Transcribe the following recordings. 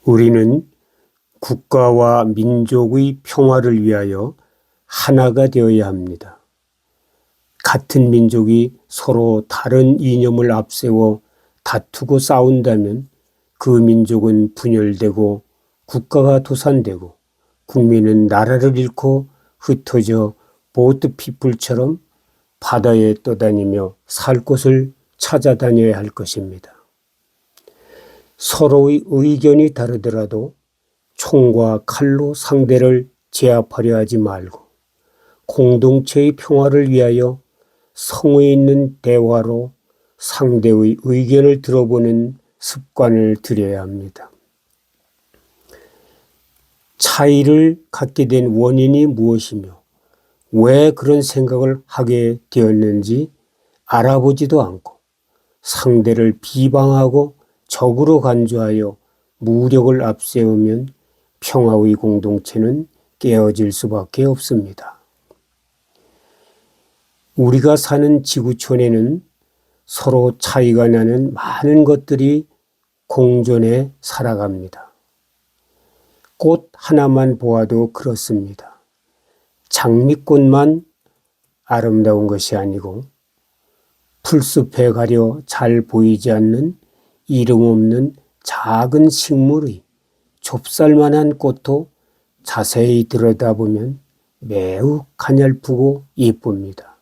우리는 국가와 민족의 평화를 위하여 하나가 되어야 합니다. 같은 민족이 서로 다른 이념을 앞세워 다투고 싸운다면 그 민족은 분열되고 국가가 도산되고 국민은 나라를 잃고 흩어져 보트 피플처럼 바다에 떠다니며 살 곳을 찾아다녀야 할 것입니다. 서로의 의견이 다르더라도 총과 칼로 상대를 제압하려 하지 말고 공동체의 평화를 위하여 성의 있는 대화로 상대의 의견을 들어보는 습관을 들여야 합니다. 차이를 갖게 된 원인이 무엇이며 왜 그런 생각을 하게 되었는지 알아보지도 않고 상대를 비방하고 적으로 간주하여 무력을 앞세우면 평화의 공동체는 깨어질 수밖에 없습니다. 우리가 사는 지구촌에는 서로 차이가 나는 많은 것들이 공존해 살아갑니다. 꽃 하나만 보아도 그렇습니다. 장미꽃만 아름다운 것이 아니고 풀숲에 가려 잘 보이지 않는 이름 없는 작은 식물의 좁쌀만한 꽃도 자세히 들여다보면 매우 가냘프고 예쁩니다.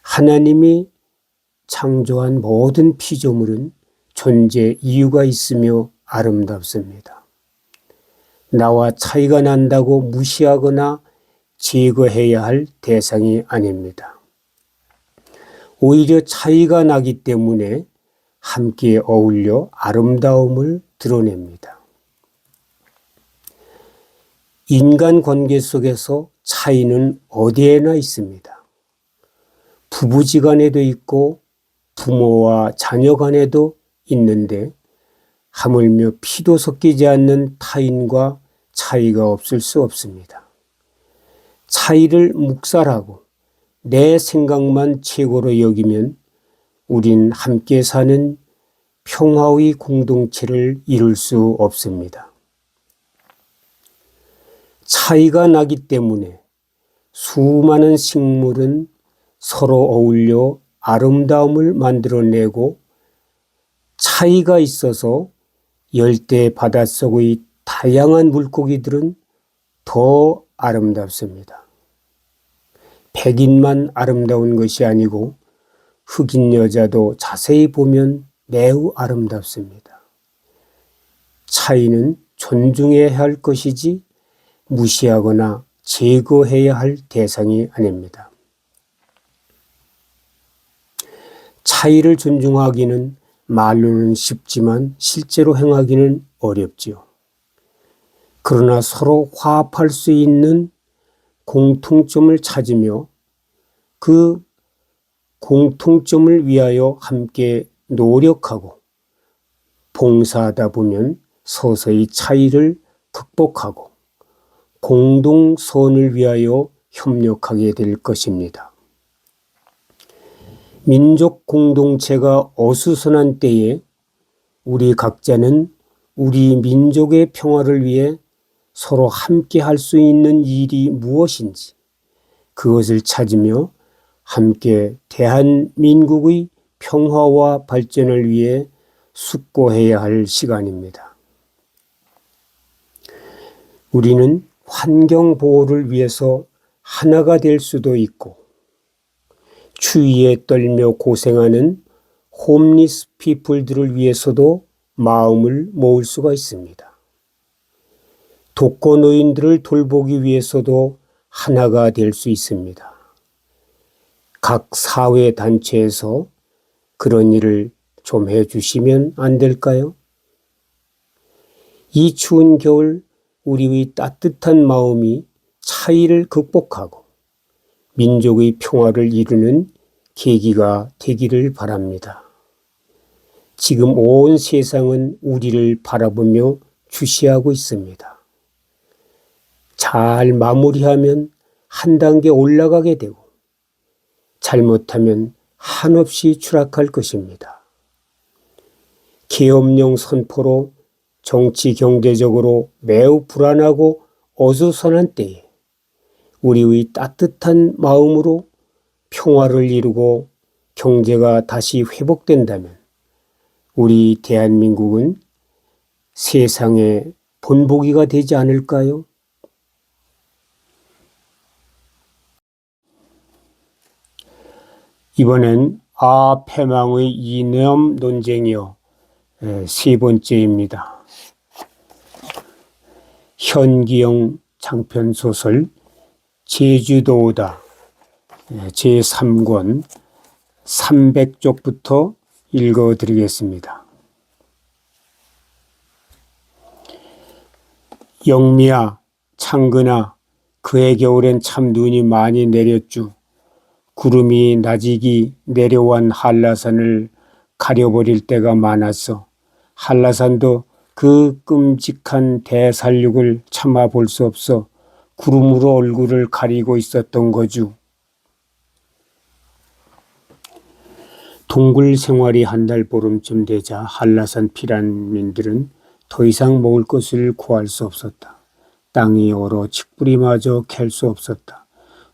하나님이 창조한 모든 피조물은 존재 이유가 있으며 아름답습니다. 나와 차이가 난다고 무시하거나 제거해야 할 대상이 아닙니다. 오히려 차이가 나기 때문에 함께 어울려 아름다움을 드러냅니다. 인간관계 속에서 차이는 어디에나 있습니다. 부부지간에도 있고 부모와 자녀 간에도 있는데 하물며 피도 섞이지 않는 타인과 차이가 없을 수 없습니다. 차이를 묵살하고 내 생각만 최고로 여기면 우린 함께 사는 평화의 공동체를 이룰 수 없습니다. 차이가 나기 때문에 수많은 식물은 서로 어울려 아름다움을 만들어내고 차이가 있어서 열대 바닷속의 다양한 물고기들은 더 아름답습니다. 백인만 아름다운 것이 아니고 흑인 여자도 자세히 보면 매우 아름답습니다. 차이는 존중해야 할 것이지 무시하거나 제거해야 할 대상이 아닙니다. 차이를 존중하기는 말로는 쉽지만 실제로 행하기는 어렵지요. 그러나 서로 화합할 수 있는 공통점을 찾으며 그 공통점을 위하여 함께 노력하고 봉사하다 보면 서서히 차이를 극복하고 공동선을 위하여 협력하게 될 것입니다. 민족 공동체가 어수선한 때에 우리 각자는 우리 민족의 평화를 위해 서로 함께 할 수 있는 일이 무엇인지 그것을 찾으며 함께 대한민국의 평화와 발전을 위해 숙고해야 할 시간입니다. 우리는 환경 보호를 위해서 하나가 될 수도 있고 추위에 떨며 고생하는 홈리스 피플들을 위해서도 마음을 모을 수가 있습니다. 독거노인들을 돌보기 위해서도 하나가 될 수 있습니다. 각 사회단체에서 그런 일을 좀 해주시면 안 될까요? 이 추운 겨울 우리의 따뜻한 마음이 차이를 극복하고 민족의 평화를 이루는 계기가 되기를 바랍니다. 지금 온 세상은 우리를 바라보며 주시하고 있습니다. 잘 마무리하면 한 단계 올라가게 되고 잘못하면 한없이 추락할 것입니다. 계엄령 선포로 정치 경제적으로 매우 불안하고 어수선한 때에 우리의 따뜻한 마음으로 평화를 이루고 경제가 다시 회복된다면 우리 대한민국은 세상의 본보기가 되지 않을까요? 이번엔 패망의 이념 논쟁이요. 세 번째입니다. 현기영 장편소설 제주도다 제3권 300쪽부터 읽어드리겠습니다. 영미야, 창근아, 그해 겨울엔 참 눈이 많이 내렸쭈. 구름이 나직이 내려온 한라산을 가려버릴 때가 많았어. 한라산도 그 끔찍한 대살육을 참아 볼 수 없어 구름으로 얼굴을 가리고 있었던 거죠. 동굴 생활이 한 달 보름쯤 되자 한라산 피란민들은 더 이상 먹을 것을 구할 수 없었다. 땅이 얼어 칡뿌리마저 캘 수 없었다.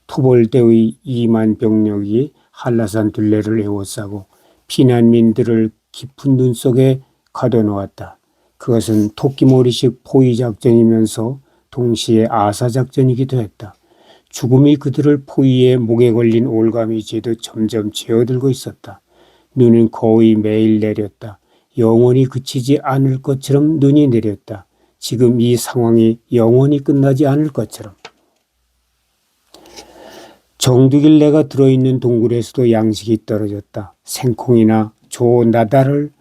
토벌대의 2만 병력이 한라산 둘레를 에워싸고 피난민들을 깊은 눈 속에 가둬놓았다. 그것은 토끼몰이식 포위작전이면서 동시에 아사작전이기도 했다. 죽음이 그들을 포위해 목에 걸린 올가미 죄도 점점 채어들고 있었다. 눈은 거의 매일 내렸다. 영원히 그치지 않을 것처럼 눈이 내렸다. 지금 이 상황이 영원히 끝나지 않을 것처럼. 정두길래가 들어있는 동굴에서도 양식이 떨어졌다. 생콩이나 조 나달을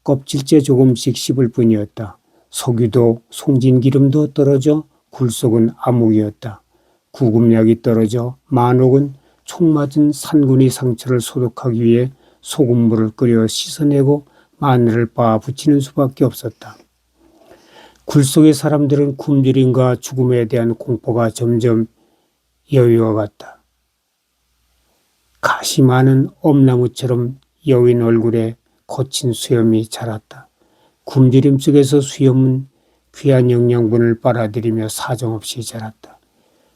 껍질째 조금씩 씹을 뿐이었다. 석유도 송진기름도 떨어져 굴속은 암흑이었다. 구급약이 떨어져 만옥은 총 맞은 산군이 상처를 소독하기 위해 소금물을 끓여 씻어내고 마늘을 빻아 붙이는 수밖에 없었다. 굴속의 사람들은 굶주림과 죽음에 대한 공포가 점점 여유어갔다. 가시 많은 엄나무처럼 여인 얼굴에 거친 수염이 자랐다. 굶주림 속에서 수염은 귀한 영양분을 빨아들이며 사정없이 자랐다.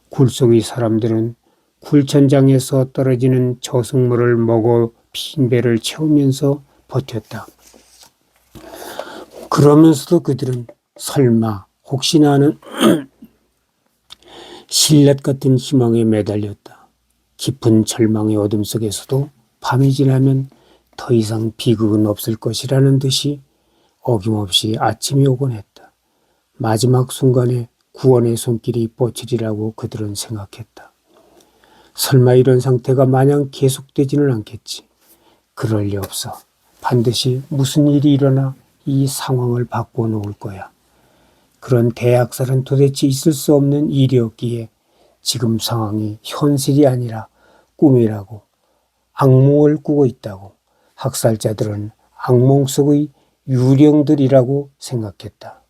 굴속의 사람들은 굴천장에서 떨어지는 저승물을 먹어 빈 배를 채우면서 버텼다. 그러면서도 그들은 설마 혹시나 하는 신라 같은 희망에 매달렸다. 깊은 절망의 어둠 속에서도 밤이 지나면 더 이상 비극은 없을 것이라는 듯이 어김없이 아침이 오곤 했다. 마지막 순간에 구원의 손길이 뻗치리라고 그들은 생각했다. 설마 이런 상태가 마냥 계속되지는 않겠지. 그럴 리 없어. 반드시 무슨 일이 일어나 이 상황을 바꿔 놓을 거야. 그런 대학살은 도대체 있을 수 없는 일이었기에 지금 상황이 현실이 아니라 꿈이라고, 악몽을 꾸고 있다고 학살자들은 악몽 속의 유령들이라고 생각했다.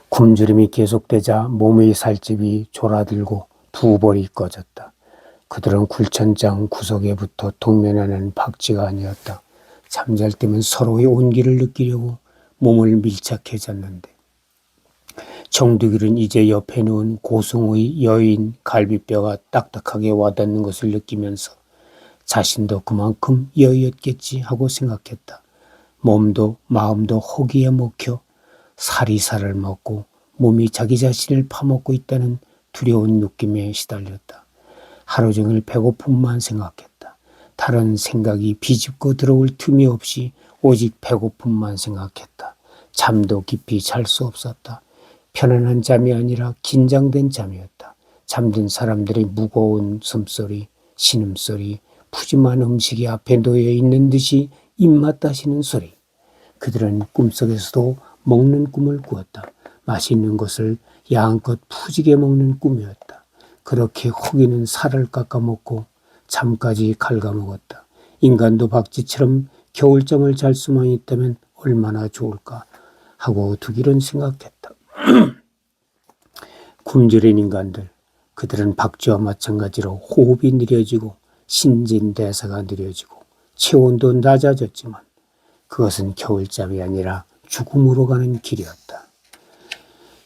굶주림이 계속되자 몸의 살집이 졸아들고 두 볼이 꺼졌다. 그들은 굴천장 구석에 붙어 동면하는 박쥐가 아니었다. 잠잘 때면 서로의 온기를 느끼려고 몸을 밀착해졌는데 정두길은 이제 옆에 누운 고승의 여인 갈비뼈가 딱딱하게 와닿는 것을 느끼면서 자신도 그만큼 여유였겠지 하고 생각했다. 몸도 마음도 허기에 먹혀 사리사를 먹고 몸이 자기 자신을 파먹고 있다는 두려운 느낌에 시달렸다. 하루 종일 배고픔만 생각했다. 다른 생각이 비집고 들어올 틈이 없이 오직 배고픔만 생각했다. 잠도 깊이 잘 수 없었다. 편안한 잠이 아니라 긴장된 잠이었다. 잠든 사람들의 무거운 숨소리, 신음소리, 푸짐한 음식이 앞에 놓여 있는 듯이 입맛 다시는 소리. 그들은 꿈속에서도 먹는 꿈을 꾸었다. 맛있는 것을 양껏 푸지게 먹는 꿈이었다. 그렇게 허기는 살을 깎아먹고 잠까지 갉아먹었다. 인간도 박쥐처럼 겨울잠을 잘 수만 있다면 얼마나 좋을까 하고 두길은 생각했다. 굶주린 인간들, 그들은 박쥐와 마찬가지로 호흡이 느려지고 신진대사가 느려지고 체온도 낮아졌지만 그것은 겨울잠이 아니라 죽음으로 가는 길이었다.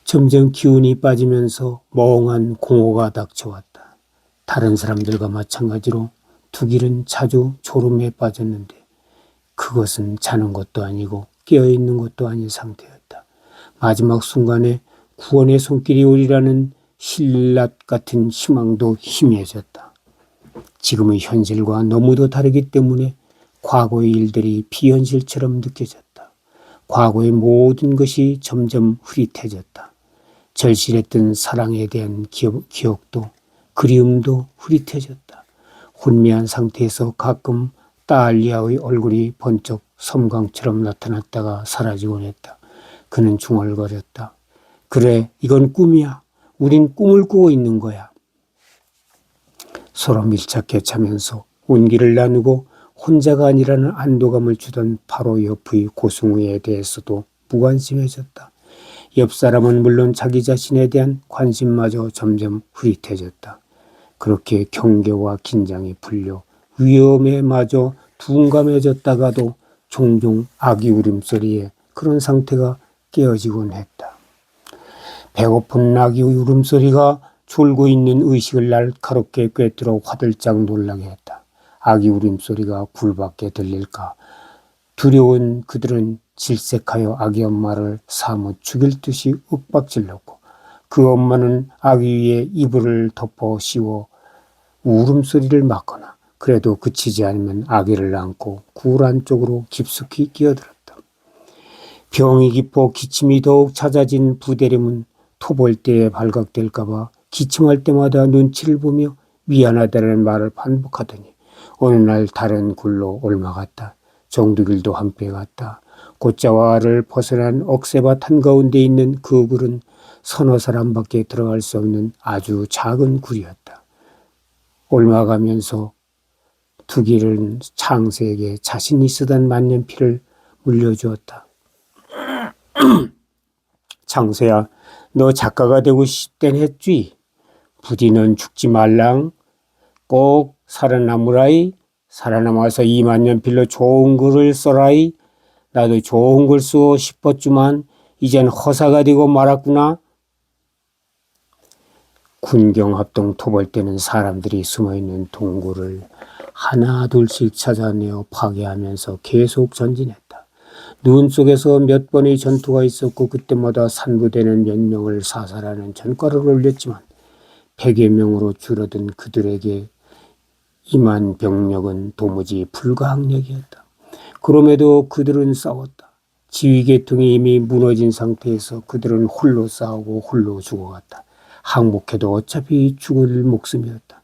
점점 기운이 빠지면서 멍한 공허가 닥쳐왔다. 다른 사람들과 마찬가지로 두길은 자주 졸음에 빠졌는데 그것은 자는 것도 아니고 깨어있는 것도 아닌 상태였다. 마지막 순간에 구원의 손길이 오리라는 신라 같은 희망도 희미해졌다. 지금의 현실과 너무도 다르기 때문에 과거의 일들이 비현실처럼 느껴졌다. 과거의 모든 것이 점점 흐릿해졌다. 절실했던 사랑에 대한 기억도 그리움도 흐릿해졌다. 혼미한 상태에서 가끔 따알리아의 얼굴이 번쩍 섬광처럼 나타났다가 사라지곤 했다. 그는 중얼거렸다. 그래, 이건 꿈이야. 우린 꿈을 꾸고 있는 거야. 서로 밀착해 자면서 온기를 나누고 혼자가 아니라는 안도감을 주던 바로 옆의 고승우에 대해서도 무관심해졌다. 옆 사람은 물론 자기 자신에 대한 관심마저 점점 흐릿해졌다. 그렇게 경계와 긴장이 풀려 위험에 마저 둔감해졌다가도 종종 아기 울음소리에 그런 상태가 깨어지곤 했다. 배고픈 아기 울음소리가 졸고 있는 의식을 날카롭게 꿰뚫어 화들짝 놀라게 했다. 아기 울음소리가 굴밖에 들릴까. 두려운 그들은 질색하여 아기 엄마를 사뭇 죽일 듯이 윽박질렀고 그 엄마는 아기 위에 이불을 덮어 씌워 울음소리를 막거나 그래도 그치지 않으면 아기를 안고 굴 안쪽으로 깊숙이 끼어들었다. 병이 깊어 기침이 더욱 잦아진 부대림은 토벌대에 발각될까봐 기침할 때마다 눈치를 보며 미안하다는 말을 반복하더니 어느 날 다른 굴로 옮아갔다. 정두길도 한패 갔다. 곧자와를 벗어난 억새밭 한가운데 있는 그 굴은 서너 사람밖에 들어갈 수 없는 아주 작은 굴이었다. 옮아가면서 두길은 창세에게 자신이 쓰던 만년필을 물려주었다. 창세야, 너 작가가 되고 싶댄 했지? 부디 넌 죽지 말랑. 꼭 살아남으라이. 살아남아서 2만년필로 좋은 글을 써라이. 나도 좋은 글 쓰고 싶었지만 이젠 허사가 되고 말았구나. 군경합동 토벌대는 사람들이 숨어있는 동굴을 하나 둘씩 찾아내어 파괴하면서 계속 전진했다. 눈 속에서 몇 번의 전투가 있었고 그때마다 산부대는 몇 명을 사살하는 전과를 올렸지만 100여 명으로 줄어든 그들에게 임한 병력은 도무지 불가항력이었다. 그럼에도 그들은 싸웠다. 지휘계통이 이미 무너진 상태에서 그들은 홀로 싸우고 홀로 죽어갔다. 항복해도 어차피 죽을 목숨이었다.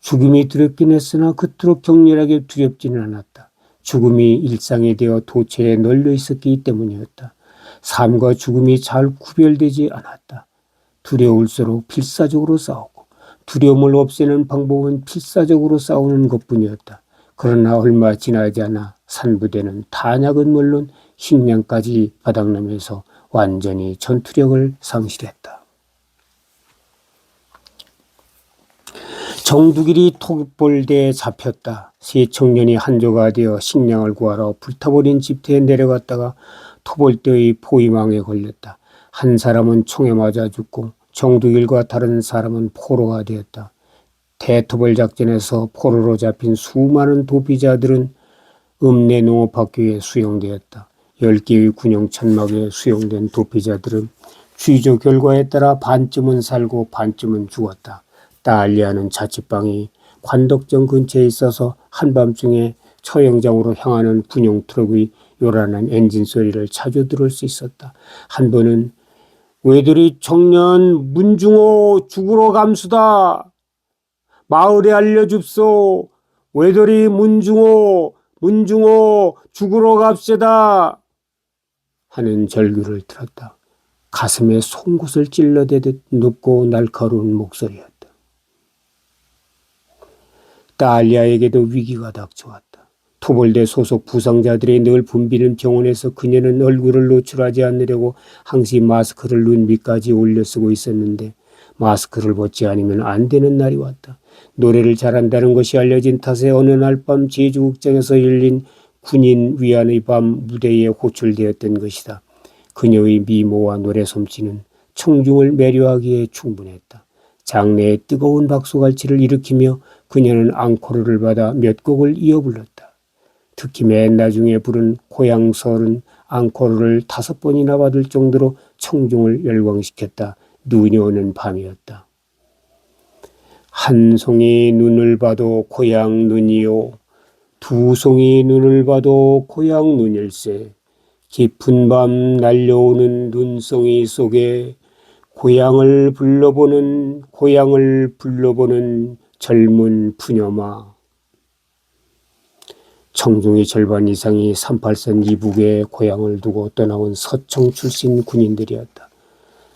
죽음이 두렵긴 했으나 그토록 격렬하게 두렵지는 않았다. 죽음이 일상이 되어 도처에 널려 있었기 때문이었다. 삶과 죽음이 잘 구별되지 않았다. 두려울수록 필사적으로 싸우고 두려움을 없애는 방법은 필사적으로 싸우는 것뿐이었다. 그러나 얼마 지나지 않아 산부대는 탄약은 물론 식량까지 바닥나면서 완전히 전투력을 상실했다. 정두길이 토벌대에 잡혔다. 세 청년이 한조가 되어 식량을 구하러 불타버린 집터에 내려갔다가 토벌대의 포위망에 걸렸다. 한 사람은 총에 맞아 죽고 정두길과 다른 사람은 포로가 되었다. 대토벌 작전에서 포로로 잡힌 수많은 도피자들은 읍내농업학교에 수용되었다. 10개의 군용 천막에 수용된 도피자들은 취조 결과에 따라 반쯤은 살고 반쯤은 죽었다. 따알리아는 자취방이 관덕정 근처에 있어서 한밤중에 처형장으로 향하는 군용 트럭의 요란한 엔진 소리를 자주 들을 수 있었다. 한 번은 외들이 청년 문중호 죽으러 감수다. 마을에 알려줍소. 외들이 문중호 죽으러 갑시다. 하는 절규를 들었다. 가슴에 송곳을 찔러대듯 높고 날카로운 목소리였다. 따알리아에게도 위기가 닥쳐왔다. 토벌대 소속 부상자들이 늘 붐비는 병원에서 그녀는 얼굴을 노출하지 않으려고 항시 마스크를 눈 밑까지 올려 쓰고 있었는데 마스크를 벗지 않으면 안 되는 날이 왔다. 노래를 잘한다는 것이 알려진 탓에 어느 날 밤 제주극장에서 열린 군인 위안의 밤 무대에 호출되었던 것이다. 그녀의 미모와 노래 솜씨는 청중을 매료하기에 충분했다. 장내에 뜨거운 박수갈채를 일으키며 그녀는 앙코르를 받아 몇 곡을 이어 불렀다. 특히 맨 나중에 부른 고향설은 앙코르를 5번이나 받을 정도로 청중을 열광시켰다. 눈이 오는 밤이었다. 한 송이 눈을 봐도 고향 눈이요. 두 송이 눈을 봐도 고향 눈일세. 깊은 밤 날려오는 눈송이 속에 고향을 불러보는 젊은 푸녀마. 청중의 절반 이상이 38선 이북에 고향을 두고 떠나온 서청 출신 군인들이었다.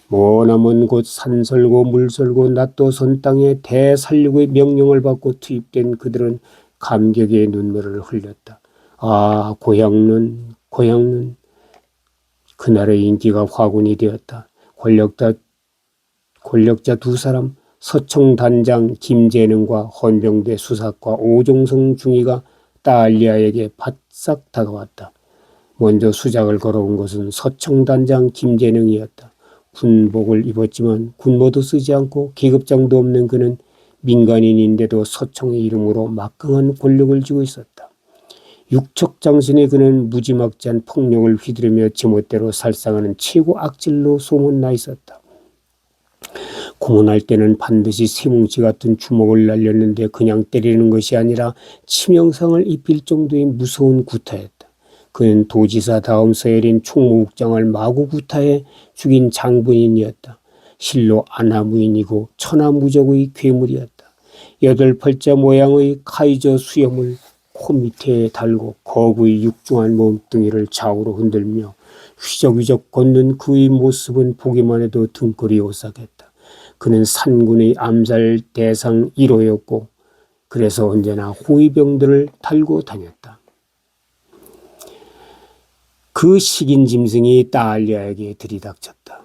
머나먼 곳 산설고 물설고 낫도 선 땅에 대살육의 명령을 받고 투입된 그들은 감격의 눈물을 흘렸다. 아, 고향은 그날의 인기가 화군이 되었다. 권력자 두 사람, 서청 단장 김재능과 헌병대 수사과 오종성 중위가 딸리아에게 바싹 다가왔다. 먼저 수작을 걸어온 것은 서청 단장 김재능이었다. 군복을 입었지만 군모도 쓰지 않고 계급장도 없는 그는 민간인인데도 서청의 이름으로 막강한 권력을 쥐고 있었다. 육척장신의 그는 무지막지한 폭력을 휘두르며 제멋대로 살상하는 최고 악질로 소문나 있었다. 공헌할 때는 반드시 쇠뭉치 같은 주먹을 날렸는데 그냥 때리는 것이 아니라 치명상을 입힐 정도의 무서운 구타였다. 그는 도지사 다음 서열인 총무국장을 마구 구타해 죽인 장본인이었다. 실로 아나무인이고 천하무적의 괴물이었다. 8팔자 모양의 카이저 수염을 코 밑에 달고 거구의 육중한 몸뚱이를 좌우로 흔들며 휘적휘적 걷는 그의 모습은 보기만 해도 등골이 오싹했다. 그는 산군의 암살 대상 1호였고 그래서 언제나 호위병들을 달고 다녔다. 그 식인 짐승이 딸리아에게 들이닥쳤다.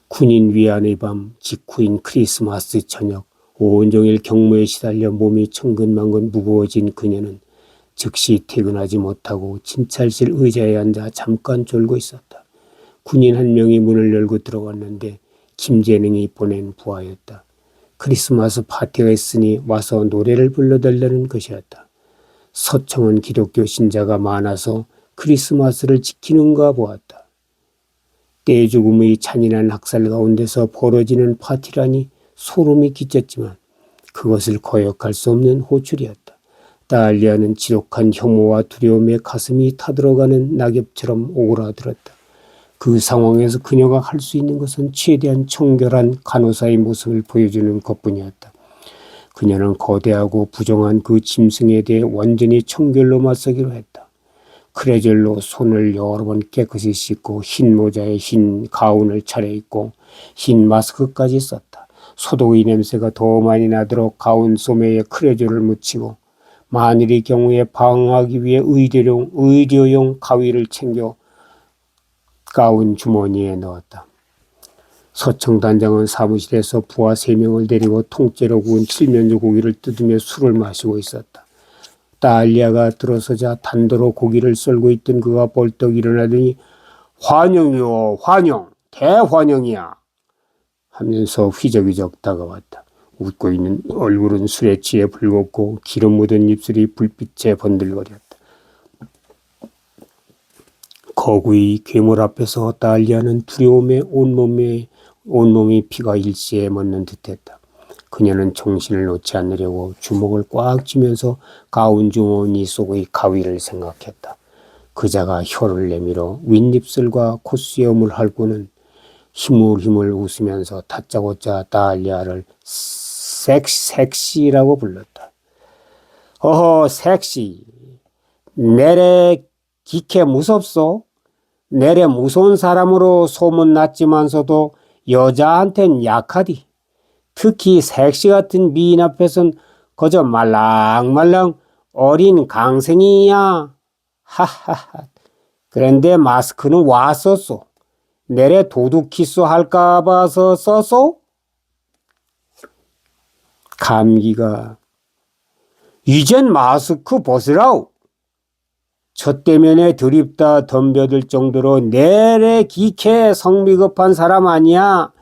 군인 위안의 밤 직후인 크리스마스 저녁 온종일 경무에 시달려 몸이 천근만근 무거워진 그녀는 즉시 퇴근하지 못하고 진찰실 의자에 앉아 잠깐 졸고 있었다. 군인 한 명이 문을 열고 들어왔는데 김재능이 보낸 부하였다. 크리스마스 파티가 있으니 와서 노래를 불러달라는 것이었다. 서청은 기독교 신자가 많아서 크리스마스를 지키는가 보았다. 떼죽음의 잔인한 학살 가운데서 벌어지는 파티라니 소름이 끼쳤지만 그것을 거역할 수 없는 호출이었다. 딸리아는 지독한 혐오와 두려움에 가슴이 타들어가는 낙엽처럼 오그라들었다. 그 상황에서 그녀가 할 수 있는 것은 최대한 청결한 간호사의 모습을 보여주는 것뿐이었다. 그녀는 거대하고 부정한 그 짐승에 대해 완전히 청결로 맞서기로 했다. 크레젤로 손을 여러 번 깨끗이 씻고 흰 모자에 흰 가운을 차려입고 흰 마스크까지 썼다. 소독의 냄새가 더 많이 나도록 가운 소매에 크레젤을 묻히고 만일의 경우에 방어하기 위해 의료용 가위를 챙겨 가운 주머니에 넣었다. 서청 단장은 사무실에서 부하 3명을 데리고 통째로 구운 칠면조 고기를 뜯으며 술을 마시고 있었다. 딸리아가 들어서자 단도로 고기를 썰고 있던 그가 벌떡 일어나더니 환영이요, 환영, 대환영이야 하면서 휘적휘적 다가왔다. 웃고 있는 얼굴은 술에 취해 붉었고 기름 묻은 입술이 불빛에 번들거렸다. 거구의 괴물 앞에서 딸리아는 두려움에 온몸이 피가 일시에 멎는 듯했다. 그녀는 정신을 놓지 않으려고 주먹을 꽉 쥐면서 가운 주머니 속의 가위를 생각했다. 그자가 혀를 내밀어 윗입술과 콧수염을 핥고는 희물희물 웃으면서 다짜고짜 딸리아를 섹시라고 불렀다. 어허, 섹시. 내래 기캐 무섭소? 내래 무서운 사람으로 소문났지만서도 여자한텐 약하디. 특히 섹시 같은 미인 앞에선 그저 말랑말랑 어린 강생이야. 하하하. 그런데 마스크는 와 썼소? 내래 도둑 키스 할까 봐서 썼소? 감기가 이젠 마스크 벗으라우. 저 때문에 드립다 덤벼들 정도로 내래 기캐 성미급한 사람 아니야.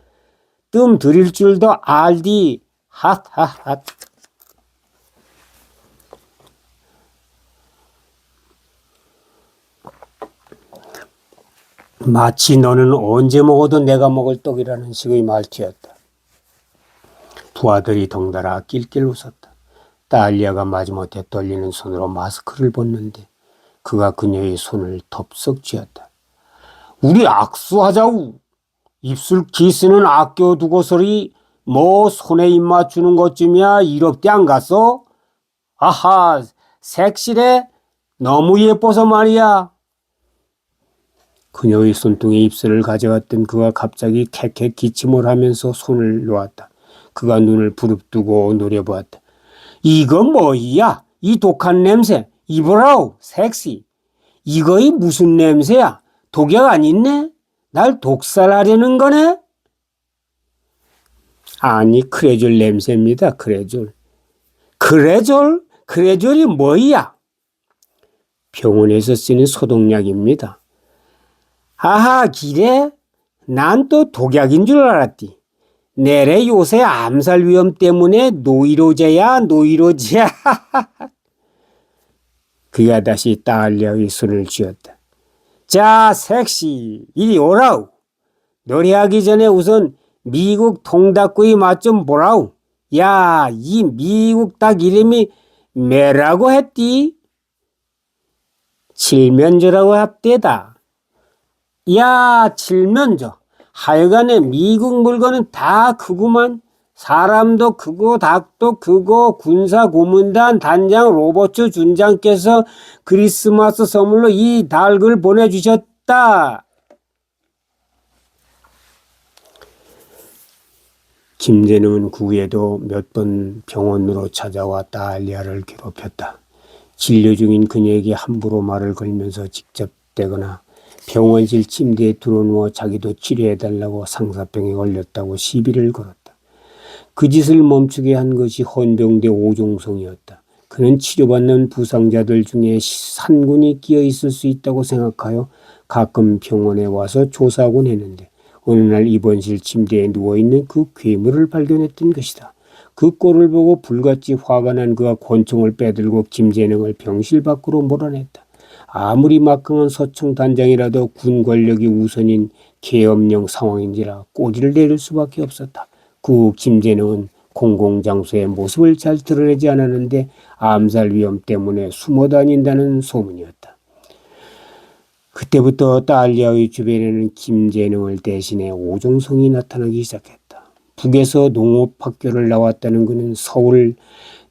뜸 들일 줄도 알디. 핫핫핫. 마치 너는 언제 먹어도 내가 먹을 떡이라는 식의 말투였다. 부하들이 덩달아 낄낄 웃었다. 딸리아가 마지못해 떨리는 손으로 마스크를 벗는데 그가 그녀의 손을 덥석 쥐었다. 우리 악수하자우. 입술 키스는 아껴두고서리 뭐 손에 입 맞추는 것쯤이야 이롭게 안 갔어? 아하, 섹시해. 너무 예뻐서 말이야. 그녀의 손등에 입술을 가져갔던 그가 갑자기 캑캑 기침을 하면서 손을 놓았다. 그가 눈을 부릅뜨고 노려보았다. 이거 뭐야? 이 독한 냄새. 이보라우, 섹시. 이거이 무슨 냄새야? 독약 안 있네? 날 독살하려는 거네? 아니, 크레졸 냄새입니다. 크레졸. 크레졸? 크레졸이 뭐야? 병원에서 쓰는 소독약입니다. 아하, 기래? 난 또 독약인 줄 알았디. 내래 요새 암살 위험 때문에 노이로제야, 노이로제야. 그가 다시 딸리아의 손을 쥐었다. 자, 섹시, 이리 오라우. 노래하기 전에 우선 미국 통닭구이 맛 좀 보라우. 야, 이 미국 닭 이름이 뭐라고 했디? 칠면조라고 합대다. 야, 칠면조. 하여간에 미국 물건은 다 크구만. 사람도 크고 닭도 크고 군사 고문단 단장 로버트 준장께서 크리스마스 선물로 이 닭을 보내주셨다. 김재능은 그 후에도 몇 번 병원으로 찾아와 딸리아를 괴롭혔다. 진료 중인 그녀에게 함부로 말을 걸면서 직접 대거나 병원실 침대에 들어누워 자기도 치료해달라고 상사병에 걸렸다고 시비를 걸었다. 그 짓을 멈추게 한 것이 헌병대 오종성이었다. 그는 치료받는 부상자들 중에 산군이 끼어 있을 수 있다고 생각하여 가끔 병원에 와서 조사하곤 했는데 어느 날 입원실 침대에 누워있는 그 괴물을 발견했던 것이다. 그 꼴을 보고 불같이 화가 난 그가 권총을 빼들고 김재능을 병실 밖으로 몰아냈다. 아무리 막강한 서청 단장이라도 군 권력이 우선인 계엄령 상황인지라 꼬리를 내릴 수밖에 없었다. 그 김재능은 공공장소의 모습을 잘 드러내지 않았는데 암살 위험 때문에 숨어 다닌다는 소문이었다. 그때부터 딸리아의 주변에는 김재능을 대신해 오종성이 나타나기 시작했다. 북에서 농업학교를 나왔다는 그는 서울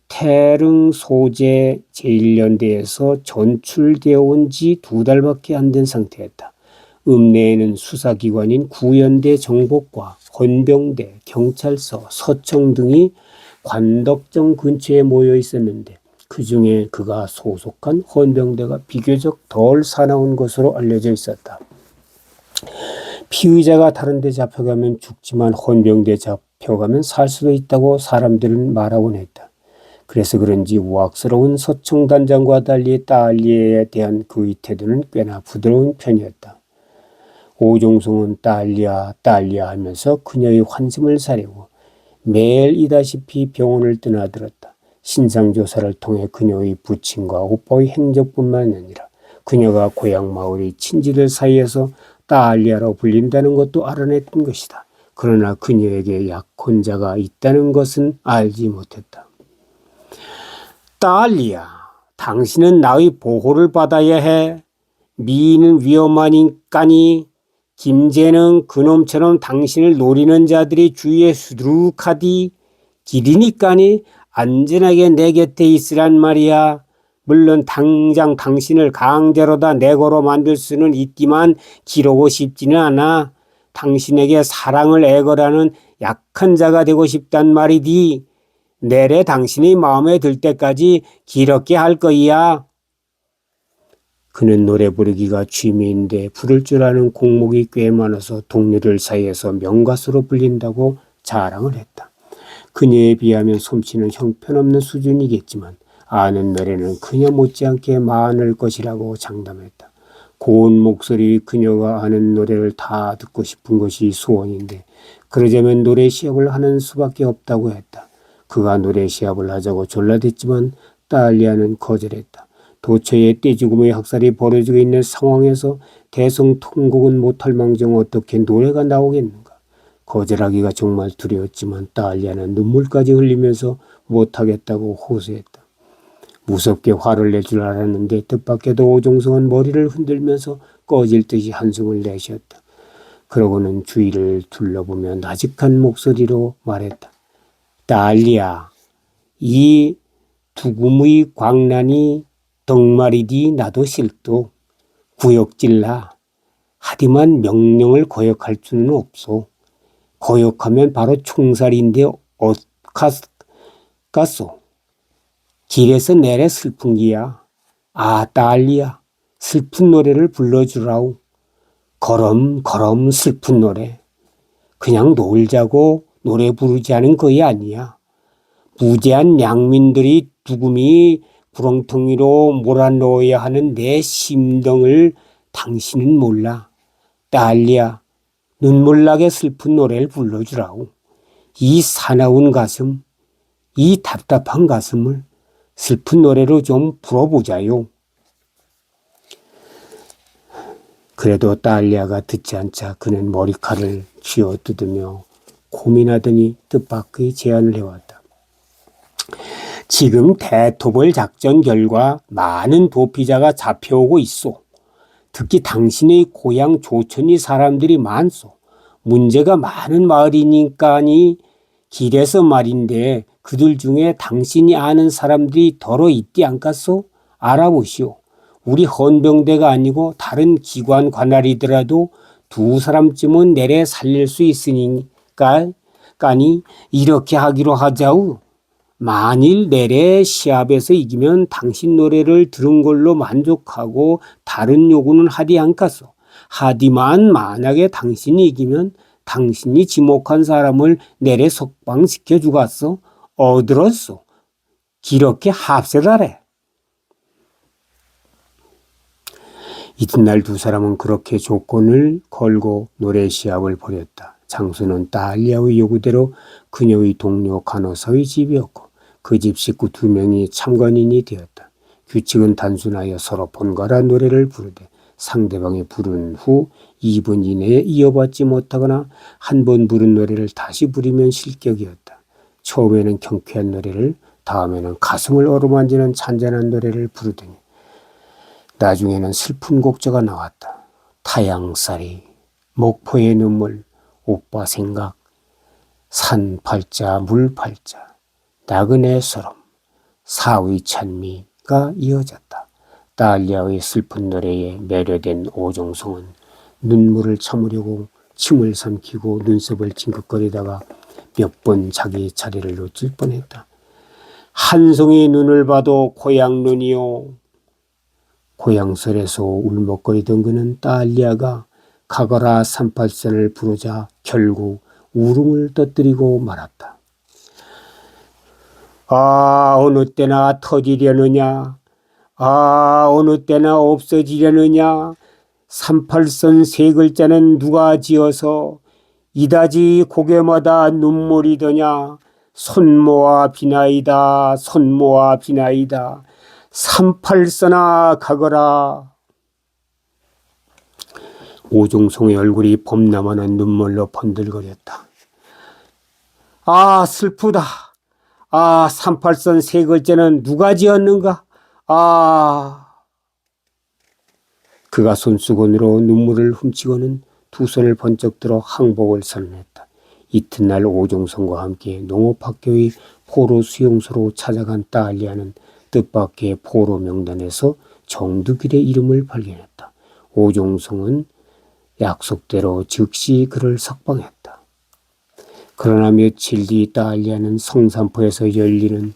태릉소재 제1연대에서 전출되어 온 지 2달밖에 안 된 상태였다. 읍내에는 수사기관인 구연대 정보과, 헌병대, 경찰서, 서청 등이 관덕정 근처에 모여 있었는데 그 중에 그가 소속한 헌병대가 비교적 덜 사나운 것으로 알려져 있었다. 피의자가 다른 데 잡혀가면 죽지만 헌병대 잡혀가면 살 수도 있다고 사람들은 말하곤 했다. 그래서 그런지 우악스러운 서청 단장과 달리 딸리아에 대한 그의 태도는 꽤나 부드러운 편이었다. 오종성은 딸리아 하면서 그녀의 환심을 사려고 매일이다시피 병원을 떠나들었다. 신상조사를 통해 그녀의 부친과 오빠의 행적뿐만 아니라 그녀가 고향 마을의 친지들 사이에서 딸리아로 불린다는 것도 알아냈던 것이다. 그러나 그녀에게 약혼자가 있다는 것은 알지 못했다. 딸리아, 당신은 나의 보호를 받아야 해. 미인은 위험하니까니. 김재능 그놈처럼 당신을 노리는 자들이 주위에 수두룩하디. 길이니까니 안전하게 내 곁에 있으란 말이야. 물론 당장 당신을 강제로다 내고로 만들 수는 있지만 기르고 싶지는 않아. 당신에게 사랑을 애걸하는 약한 자가 되고 싶단 말이디. 내래 당신이 마음에 들 때까지 기럽게 할 거야. 그는 노래 부르기가 취미인데 부를 줄 아는 곡목이 꽤 많아서 동료들 사이에서 명가수로 불린다고 자랑을 했다. 그녀에 비하면 솜씨는 형편없는 수준이겠지만 아는 노래는 그녀 못지않게 많을 것이라고 장담했다. 고운 목소리 그녀가 아는 노래를 다 듣고 싶은 것이 소원인데 그러자면 노래 시합을 하는 수밖에 없다고 했다. 그가 노래 시합을 하자고 졸라댔지만 딸리아는 거절했다. 도처에 떼죽음의 학살이 벌어지고 있는 상황에서 대성통곡은 못할 망정 어떻게 노래가 나오겠는가. 거절하기가 정말 두려웠지만 딸리아는 눈물까지 흘리면서 못하겠다고 호소했다. 무섭게 화를 낼 줄 알았는데 뜻밖에도 오종성은 머리를 흔들면서 꺼질 듯이 한숨을 내쉬었다. 그러고는 주위를 둘러보며 나직한 목소리로 말했다. 딸리아, 이 두금의 광란이 덕말이디 나도 싫도 구역질라. 하디만 명령을 거역할 수는 없소. 거역하면 바로 총살인데 어떻겠소. 길에서 내래 슬픈 기야. 아 딸리야 슬픈 노래를 불러주라우. 걸음 슬픈 노래. 그냥 놀자고 노래 부르지 않은 거이 아니야. 무제한 양민들이 두금이 구렁텅이로 몰아넣어야 하는 내 심정을 당신은 몰라. 딸리야 눈물나게 슬픈 노래를 불러주라우. 이 사나운 가슴, 이 답답한 가슴을 슬픈 노래로 좀 불어보자요. 그래도 딸리아가 듣지 않자 그는 머리칼을 쥐어 뜯으며 고민하더니 뜻밖의 제안을 해왔다. 지금 대토벌 작전 결과 많은 도피자가 잡혀오고 있소. 특히 당신의 고향 조천이 사람들이 많소. 문제가 많은 마을이니까니 길에서 말인데 그들 중에 당신이 아는 사람들이 더러 있디 않겠소? 알아보시오. 우리 헌병대가 아니고 다른 기관 관할이더라도 두 사람쯤은 내래 살릴 수 있으니까 까니 이렇게 하기로 하자우. 만일 내래 시합에서 이기면 당신 노래를 들은 걸로 만족하고 다른 요구는 하디 않겠소. 하디만 만약에 당신이 이기면 당신이 지목한 사람을 내래 석방시켜 주겠소. 어들었소. 기렇게 합세다래. 이튿날 두 사람은 그렇게 조건을 걸고 노래 시합을 벌였다. 장소는 딸리아의 요구대로 그녀의 동료 간호사의 집이었고 그 집 식구 2명이 참관인이 되었다. 규칙은 단순하여 서로 번갈아 노래를 부르되 상대방이 부른 후 2분 이내에 이어받지 못하거나 한 번 부른 노래를 다시 부르면 실격이었다. 처음에는 경쾌한 노래를, 다음에는 가슴을 어루만지는 잔잔한 노래를 부르더니 나중에는 슬픈 곡조가 나왔다. 타양살이, 목포의 눈물, 오빠 생각, 산 팔자, 물 팔자, 나그네 서름, 사위 찬미가 이어졌다. 딸리아의 슬픈 노래에 매료된 오종성은 눈물을 참으려고 침을 삼키고 눈썹을 징긋거리다가 몇 번 자기 자리를 놓칠 뻔했다. 한 송이 눈을 봐도 고향 눈이요. 고향설에서 울먹거리던 그는 딸리아가 가거라 38선을 부르자 결국 울음을 터뜨리고 말았다. 아 어느 때나 터지려느냐. 아 어느 때나 없어지려느냐. 38선 세 글자는 누가 지어서 이다지 고개마다 눈물이더냐. 손 모아 비나이다. 손 모아 비나이다. 38선아 가거라. 오종성의 얼굴이 봄나무는 눈물로 번들거렸다. 아 슬프다. 아 38선 세 글자는 누가 지었는가. 아. 그가 손수건으로 눈물을 훔치고는 두 손을 번쩍 들어 항복을 선언했다. 이튿날 오종성과 함께 농업학교의 포로 수용소로 찾아간 딸리아는 뜻밖의 포로 명단에서 정두길의 이름을 발견했다. 오종성은 약속대로 즉시 그를 석방했다. 그러나 며칠 뒤 딸리아는 성산포에서 열리는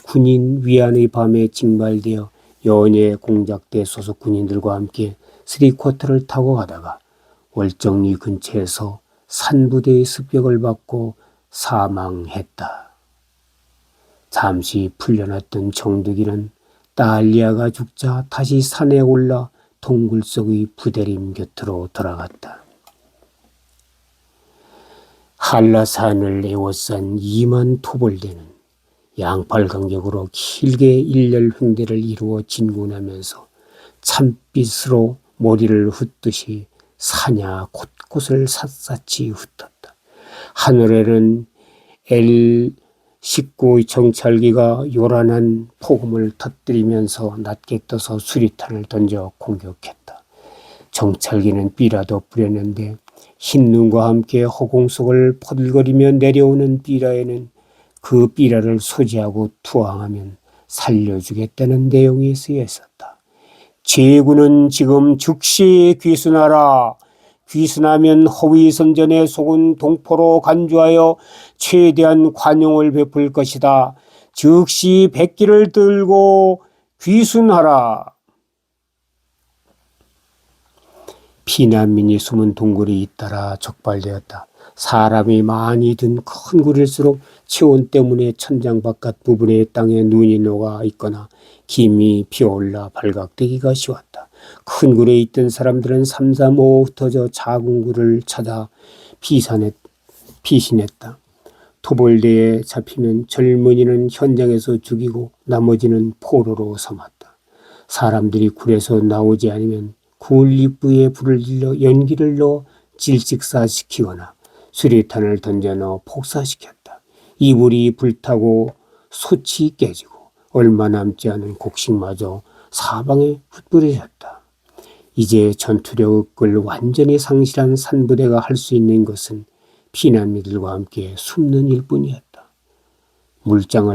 군인 위안의 밤에 징발되어 연예 공작대 소속 군인들과 함께 스리쿼터를 타고 가다가 월정리 근처에서 산부대의 습격을 받고 사망했다. 잠시 풀려났던 정득이는 딸리아가 죽자 다시 산에 올라 동굴 속의 부대림 곁으로 돌아갔다. 한라산을 에워싼 2만 토벌대는 양팔 간격으로 길게 일렬 횡대를 이루어 진군하면서 찬빛으로 머리를 훑듯이 사냐 곳곳을 샅샅이 훑었다. 하늘에는 L-19 정찰기가 요란한 폭음을 터뜨리면서 낮게 떠서 수리탄을 던져 공격했다. 정찰기는 삐라도 뿌렸는데 흰 눈과 함께 허공 속을 퍼들거리며 내려오는 삐라에는 그 삐라를 소지하고 투항하면 살려주겠다는 내용이 쓰여 있었다. 제군은 지금 즉시 귀순하라. 귀순하면 허위선전에 속은 동포로 간주하여 최대한 관용을 베풀 것이다. 즉시 백기를 들고 귀순하라. 피난민이 숨은 동굴이 잇따라 적발되었다. 사람이 많이 든 큰 굴일수록 체온 때문에 천장 바깥 부분의 땅에 눈이 녹아 있거나 김이 피어올라 발각되기가 쉬웠다. 큰 굴에 있던 사람들은 삼삼오오 흩어져 작은 굴을 찾아 피신했다. 토벌대에 잡히면 젊은이는 현장에서 죽이고 나머지는 포로로 삼았다. 사람들이 굴에서 나오지 않으면 굴 입구에 불을 질러 연기를 넣어 질식사시키거나 수리탄을 던져 넣어 폭사시켰다. 이불이 불타고 솥이 깨지고 얼마 남지 않은 곡식마저 사방에 흩뿌려졌다. 이제 전투력을 완전히 상실한 산부대가 할 수 있는 것은 피난민들과 함께 숨는 일뿐이었다. 물장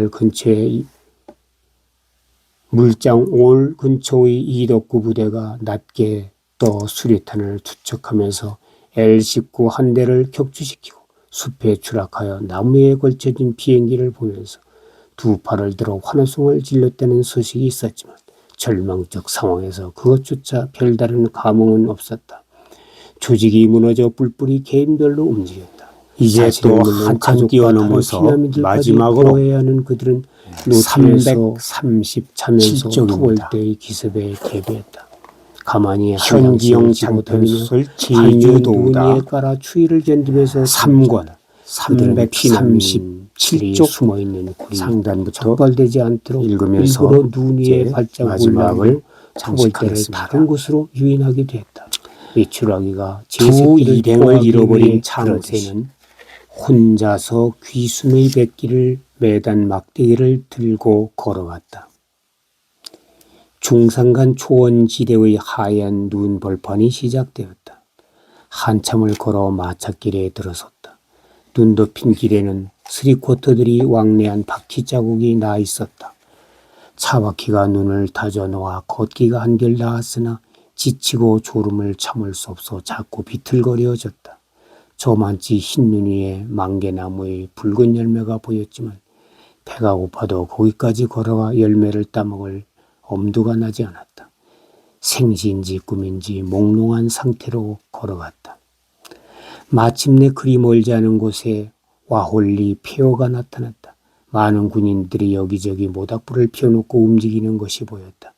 근처의 이덕구 부대가 낮게 떠 수리탄을 투척하면서 L-19 한 대를 격추시키고 숲에 추락하여 나무에 걸쳐진 비행기를 보면서 두 팔을 들어 환호성을 질렀다는 소식이 있었지만 절망적 상황에서 그것조차 별다른 감흥은 없었다. 조직이 무너져 뿔뿔이 개인별로 움직였다. 이제 또 한참 뛰어넘어서 마지막으로 해야 하는 그들은 노트에서 330차면서 토벌대의 기습에 대비했다. 가만히 현기영 장터를 제주도에 깔아 추위를 견디면서 3권 337쪽 숨어있는 굴이 상단부터 적발되지 않도록 읽으면서 일부러 눈 위에 발자국을 토벌대를 다른 곳으로 유인하기도 했다. 메추라기가 두 일행을 잃어버린 창세는 혼자서 귀순의 백기를 매단 막대기를 들고 걸어갔다. 중산간 초원지대의 하얀 눈 벌판이 시작되었다. 한참을 걸어 마찻길에 들어섰다. 눈 덮인 길에는 스리쿼터들이 왕래한 바퀴 자국이 나 있었다. 차바퀴가 눈을 다져 놓아 걷기가 한결 나았으나 지치고 졸음을 참을 수 없어 자꾸 비틀거려졌다. 저만치 흰 눈 위에 망개나무의 붉은 열매가 보였지만 배가 고파도 거기까지 걸어가 열매를 따먹을 엄두가 나지 않았다. 생시인지 꿈인지 몽롱한 상태로 걸어갔다. 마침내 그리 멀지 않은 곳에 와홀리 폐허가 나타났다. 많은 군인들이 여기저기 모닥불을 피워놓고 움직이는 것이 보였다.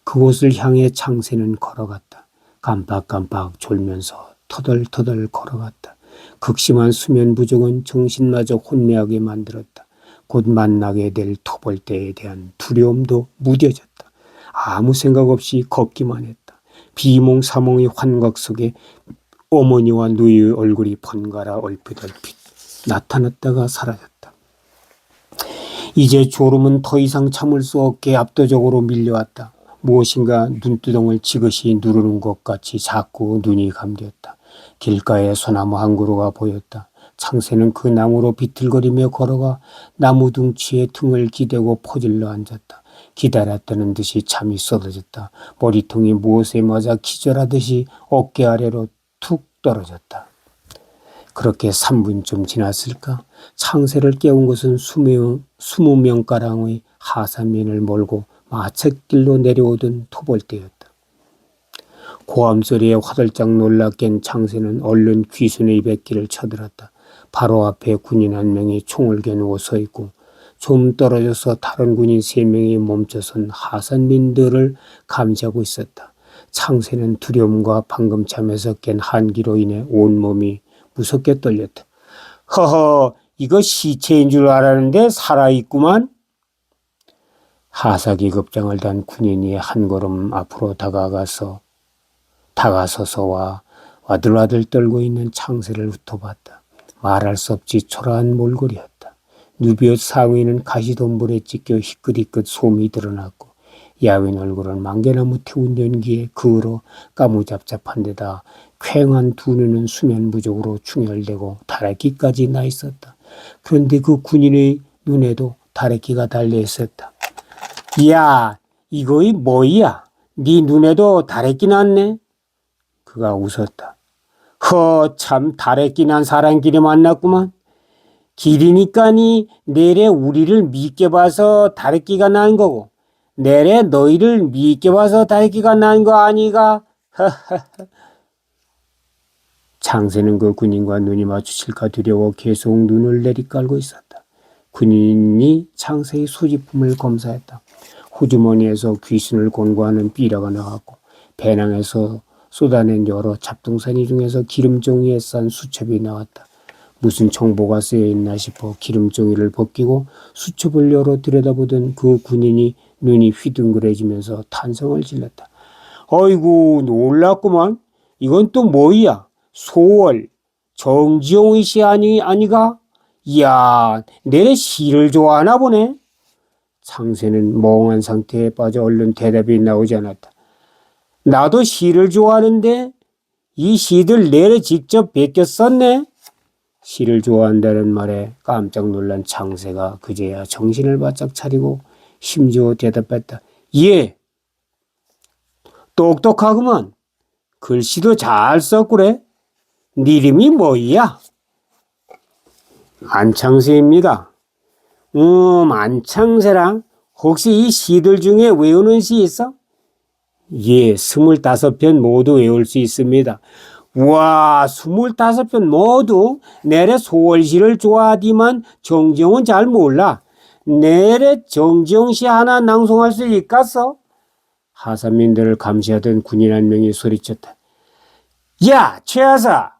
그곳을 향해 창세는 걸어갔다. 깜빡깜빡 졸면서 터덜터덜 걸어갔다. 극심한 수면 부족은 정신마저 혼미하게 만들었다. 곧 만나게 될 토벌대에 대한 두려움도 무뎌졌다. 아무 생각 없이 걷기만 했다. 비몽사몽의 환각 속에 어머니와 누이의 얼굴이 번갈아 얼핏얼핏 나타났다가 사라졌다. 이제 졸음은 더 이상 참을 수 없게 압도적으로 밀려왔다. 무엇인가 눈두덩을 지그시 누르는 것 같이 자꾸 눈이 감겼다. 길가에 소나무 한 그루가 보였다. 창세는 그 나무로 비틀거리며 걸어가 나무 둥치에 등을 기대고 포질러 앉았다. 기다렸다는 듯이 잠이 쏟아졌다. 머리통이 무엇에 맞아 기절하듯이 어깨 아래로 툭 떨어졌다. 그렇게 3분쯤 지났을까? 창세를 깨운 것은 20명가량의 하산민을 몰고 마찻길로 내려오던 토벌대였다. 고함 소리에 화들짝 놀라 깬 창세는 얼른 귀순의 백기를 쳐들었다. 바로 앞에 군인 한 명이 총을 겨누고 서 있고 좀 떨어져서 다른 군인 3명이 멈춰선 하산민들을 감시하고 있었다. 창새는 두려움과 방금 잠에서 깬 한기로 인해 온몸이 무섭게 떨렸다. 허허, 이거 시체인 줄 알았는데 살아있구만. 하사기 급장을 단 군인이 한 걸음 앞으로 다가서서 와들와들 떨고 있는 창새를 훑어봤다. 말할 수 없이 초라한 몰골이었다. 누비옷 상의는 가시덤불에 찢겨 희끗희끗 솜이 드러났고 야윈 얼굴은 만개나무 태운 연기에 그으로 까무잡잡한 데다 퀭한 두 눈은 수면 부족으로 충혈되고 다래끼까지 나 있었다. 그런데 그 군인의 눈에도 다래끼가 달려 있었다. 야, 이거이 뭐야? 네 눈에도 다래끼 났네? 그가 웃었다. 참 다래끼 난 사람끼리 만났구만. 길이니까니 내래 우리를 밉게 봐서 다래끼가 난 거고 내래 너희를 밉게 봐서 다래끼가 난 거 아니가? 창새는 그 군인과 눈이 마주칠까 두려워 계속 눈을 내리깔고 있었다. 군인이 창새의 소지품을 검사했다. 호주머니에서 귀신을 권고하는 삐라가 나왔고 배낭에서 쏟아낸 여러 잡동사니 중에서 기름종이에 싼 수첩이 나왔다. 무슨 정보가 쓰여있나 싶어 기름종이를 벗기고 수첩을 열어 들여다보던 그 군인이 눈이 휘둥그레지면서 탄성을 질렀다. 어이구 놀랐구만. 이건 또 뭐야? 소월 정지용의 시 아니가? 이야 내래 시를 좋아하나 보네. 창새는 멍한 상태에 빠져 얼른 대답이 나오지 않았다. 나도 시를 좋아하는데 이 시들 내래 직접 베껴 썼네. 시를 좋아한다는 말에 깜짝 놀란 창새가 그제야 정신을 바짝 차리고 힘주어 대답했다. 예, 똑똑하구만. 글씨도 잘 썼구래. 네 이름이 뭐야? 안창새입니다. 안창새랑 혹시 이 시들 중에 외우는 시 있어? 예, 25편 모두 외울 수 있습니다. 와, 25편 모두? 내래 소월시를 좋아하디만 정지용은 잘 몰라. 내래 정지용 시 하나 낭송할 수 있겠어? 하산민들을 감시하던 군인 한 명이 소리쳤다. 야, 최하사,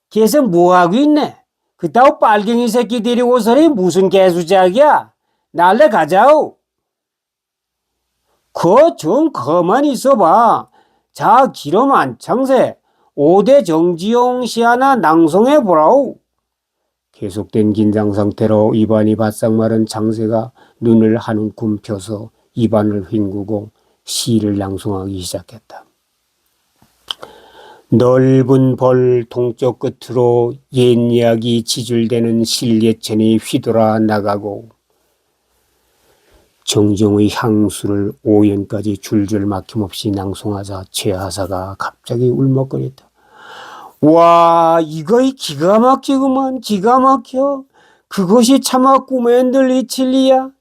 걔서 뭐하고 있네? 그따위 빨갱이 새끼 데리고서는 무슨 개수작이야? 날래 가자오. 좀 가만히 있어봐. 자, 기름 안창새 5대 정지용 시 하나 낭송해보라오. 계속된 긴장 상태로 입안이 바싹 마른 창새가 눈을 한 움큼 펴서 입안을 헹구고 시를 낭송하기 시작했다. 넓은 벌 동쪽 끝으로 옛 이야기 지줄대는 실예천이 휘돌아 나가고 정정의 향수를 오연까지 줄줄 막힘없이 낭송하자 최하사가 갑자기 울먹거렸다. 와, 이거이 기가 막히구만. 기가 막혀. 그것이 차마 꿈엔들 이칠리야.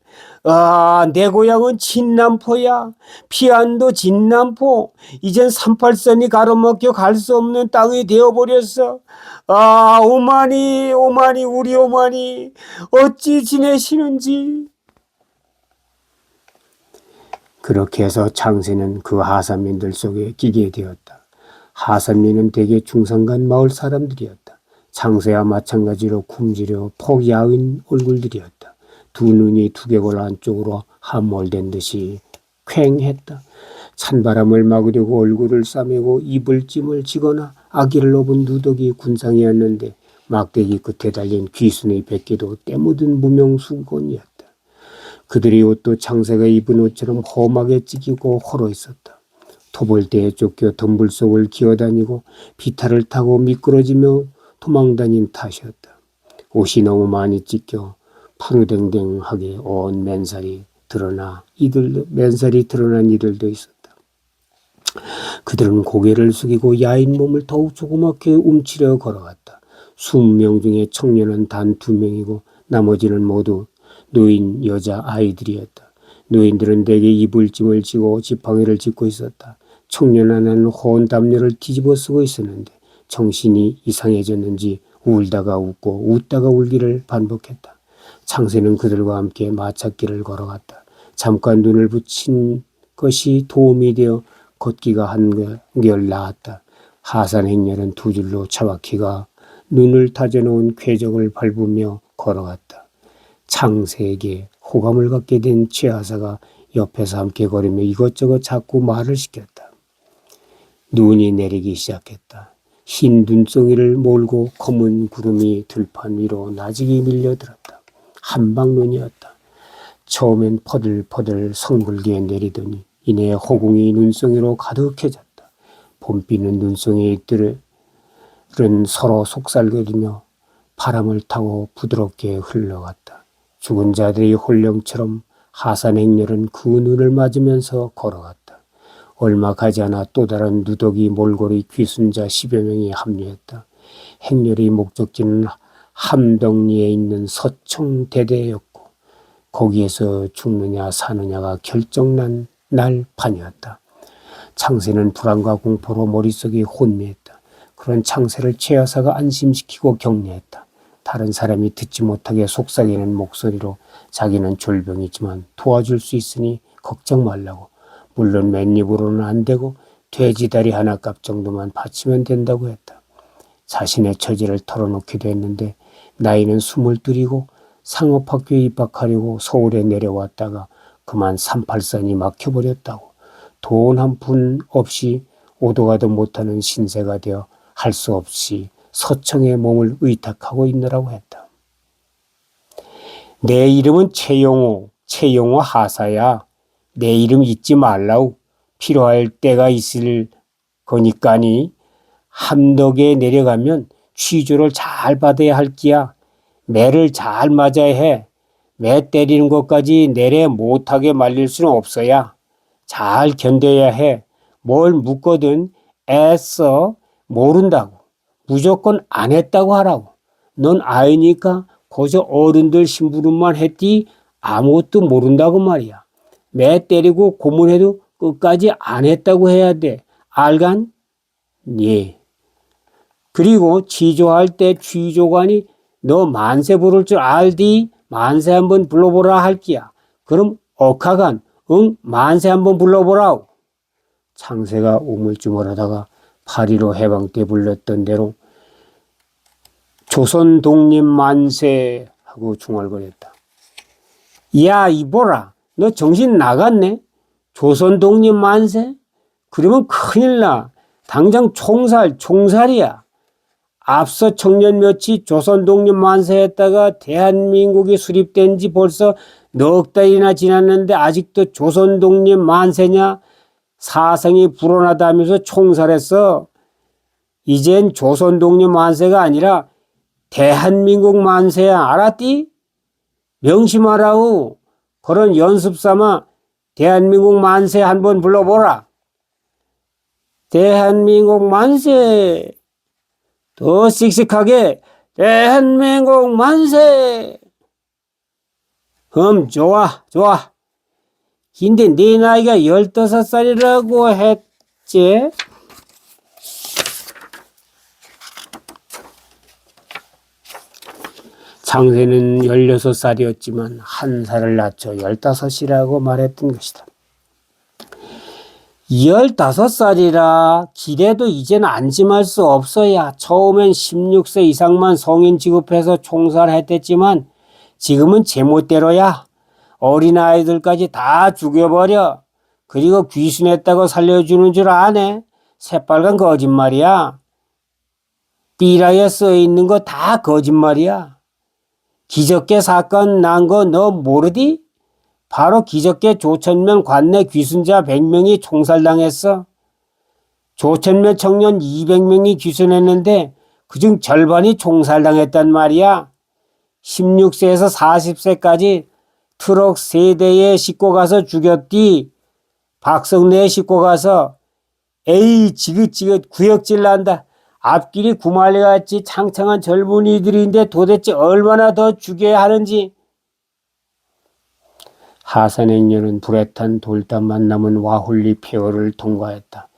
아, 내 고향은 진남포야. 피안도 진남포. 이젠 38선이 가로막혀 갈 수 없는 땅이 되어버렸어. 아, 오마니 우리 오마니 어찌 지내시는지. 그렇게 해서 창새는 그 하산민들 속에 끼게 되었다. 하산민은 대개 중산간 마을 사람들이었다. 창새와 마찬가지로 굶주려 폭 야윈 얼굴들이었다. 두 눈이 두개골 안쪽으로 함몰된 듯이 퀭했다. 찬바람을 막으려고 얼굴을 싸매고 이불찜을 지거나 아기를 업은 누더기 군상이었는데 막대기 끝에 달린 귀순의 백기도 때묻은 무명수건이었다. 그들의 옷도 창새가 입은 옷처럼 험하게 찢기고 헐어 있었다. 토벌대에 쫓겨 덤불 속을 기어다니고 비탈을 타고 미끄러지며 도망다닌 탓이었다. 옷이 너무 많이 찢겨 푸르댕댕하게 온 맨살이 드러난 이들도 있었다. 그들은 고개를 숙이고 야인 몸을 더욱 조그맣게 움츠려 걸어갔다. 20명 중에 청년은 단 2명이고 나머지는 모두 노인 여자 아이들이었다. 노인들은 대개 이불짐을 지고 지팡이를 짚고 있었다. 청년 하나는 호원 담요를 뒤집어 쓰고 있었는데 정신이 이상해졌는지 울다가 웃고 웃다가 울기를 반복했다. 창세는 그들과 함께 마찻길을 걸어갔다. 잠깐 눈을 붙인 것이 도움이 되어 걷기가 한결 나았다. 하산 행렬은 두 줄로 차바퀴가 눈을 다져놓은 궤적을 밟으며 걸어갔다. 창세에게 호감을 갖게 된 최하사가 옆에서 함께 걸으며 이것저것 자꾸 말을 시켰다. 눈이 내리기 시작했다. 흰 눈송이를 몰고 검은 구름이 들판 위로 나직이 밀려들었다. 한방눈이었다. 처음엔 퍼들퍼들 성글게 내리더니 이내 허공이 눈송이로 가득해졌다. 봄비는 눈송이들은 서로 속살거리며 바람을 타고 부드럽게 흘러갔다. 죽은 자들의 홀령처럼 하산행렬은 그 눈을 맞으면서 걸어갔다. 얼마 가지 않아 또 다른 누더기 몰골이 귀순자 10여 명이 합류했다. 행렬의 목적지는 함덕리에 있는 서청대대였고 거기에서 죽느냐 사느냐가 결정난 날판이었다. 창세는 불안과 공포로 머릿속이 혼미했다. 그런 창세를 최하사가 안심시키고 격려했다. 다른 사람이 듣지 못하게 속삭이는 목소리로 자기는 졸병이지만 도와줄 수 있으니 걱정 말라고. 물론 맨입으로는 안 되고 돼지다리 하나 값 정도만 바치면 된다고 했다. 자신의 처지를 털어놓기도 했는데 나이는 22이고 상업학교에 입학하려고 서울에 내려왔다가 그만 38선이 막혀버렸다고. 돈 한 푼 없이 오도 가도 못하는 신세가 되어 할 수 없이 서청에 몸을 의탁하고 있느라고 했다. 내 이름은 최용호 하사야. 내 이름 잊지 말라우. 필요할 때가 있을 거니까니 함덕에 내려가면 취조를 잘 받아야 할 끼야. 매를 잘 맞아야 해. 매 때리는 것까지 내래 못하게 말릴 수는 없어야. 잘 견뎌야 해. 뭘 묻거든 애써 모른다고. 무조건 안 했다고 하라고. 넌 아이니까 거저 어른들 심부름만 했디 아무것도 모른다고 말이야. 매 때리고 고문해도 끝까지 안 했다고 해야 돼. 알간? 예. 그리고 취조할 때 취조관이 너 만세 부를 줄 알디? 만세 한번 불러보라 할기야. 그럼 억하간 응 만세 한번 불러보라우. 창세가 우물쭈물하다가 파리로 해방 때 불렀던 대로 조선 독립 만세 하고 중얼거렸다. 야 이보라 너 정신 나갔네? 조선 독립 만세? 그러면 큰일 나. 당장 총살이야. 앞서 청년 몇이 조선 독립 만세 했다가 대한민국이 수립된 지 벌써 넉 달이나 지났는데 아직도 조선 독립 만세냐? 사성이 불어나다면서 총살했어. 이젠 조선 독립 만세가 아니라 대한민국 만세야. 알았디? 명심하라고. 그런 연습 삼아 대한민국 만세 한번 불러보라. 대한민국 만세. 더 씩씩하게 대한민국 만세. 좋아. 근데 네 나이가 15살이라고 했지? 창세는 16살이었지만 한 살을 낮춰 15이라고 말했던 것이다. 15살이라 기대도 이젠 안심할 수 없어야. 처음엔 16세 이상만 성인 취급해서 총살했댔지만 지금은 제멋대로야. 어린아이들까지 다 죽여버려. 그리고 귀순했다고 살려주는 줄 아네. 새빨간 거짓말이야. 삐라에 써있는 거 다 거짓말이야. 기적계 사건 난 거 너 모르디? 바로 기적계 조천면 관내 귀순자 100명이 총살당했어. 조천면 청년 200명이 귀순했는데 그중 절반이 총살당했단 말이야. 16세에서 40세까지 트럭 3대에 싣고 가서 죽였디. 박성래에 싣고 가서 에이 지긋지긋 구역질 난다. 앞길이 구말리같이 창창한 젊은이들인데 도대체 얼마나 더 죽여야 하는지. 하산행렬은 불에 탄 돌담만 남은 와홀리 폐허를 통과했다.